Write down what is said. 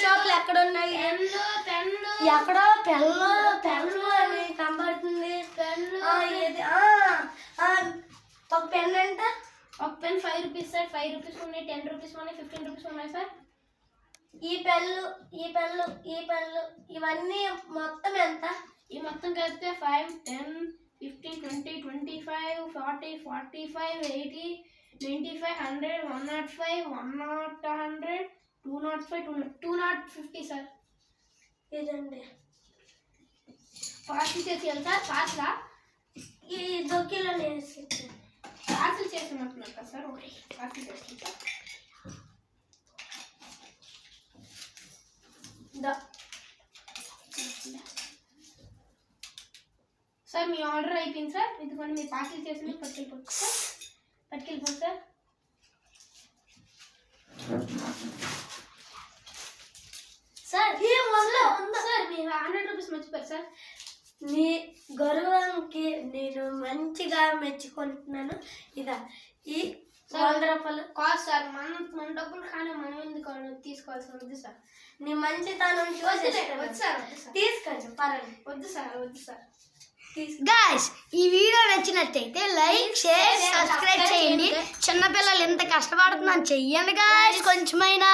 షాపులు ఎక్కడ ఉన్నాయి? ఎక్కడో పెన్ను అని కనబడుతుంది. ఒక పెన్ ఎంత? ఒక పెన్ 5 రూపీస్ సార్. 5 రూపీస్ ఉన్నాయి, 10 రూపీస్ ఉన్నాయి, 15 రూపీస్ ఉన్నాయి సార్. ఈ పెన్లు ఇవన్నీ మొత్తం ఎంత? ఈ మొత్తం కలిపితే 5, 10, 15, 20, 25, 40, 45, 80, 95, 100, 105, 100, 205, 250 సార్. ఇదండి పార్సల్ చేసేయాలి సార్. పార్సలా? ఈ దొక్కిలో వేసి పార్సల్ చేసేమంటున్నారు కదా సార్. ఓకే, పార్సల్ చేస్తాం సార్. సార్ మీ ఆర్డర్ అయిపోయింది సార్. ఇదిగోండి మీరు పార్సల్ చేసి పట్టుకెళ్ళిపోతుంది సార్. పట్టుకెళ్ళిపోతుంది సార్. సార్ సార్ మీరు 100 రూపీస్ మర్చిపోయారు సార్. మీ గౌరవానికి నేను మంచిగా మెచ్చుకుంటున్నాను. ఇదా ఈ 100 రూపాయలు కాదు సార్. మన డబ్బులు కానీ మనం ఎందుకు తీసుకోవాల్సి వద్దు సార్. నీ మంచితనం చూసి వద్దు సార్. తీసుకోండి, పర్వాలేదు. వద్దు సార్. గైస్, ఈ వీడియో నచ్చినట్టయితే లైక్, షేర్, సబ్స్క్రైబ్ చేయండి. చిన్నపిల్లలు ఎంత కష్టపడుతున్నాను చెయ్యండి గైస్ కొంచెమైనా.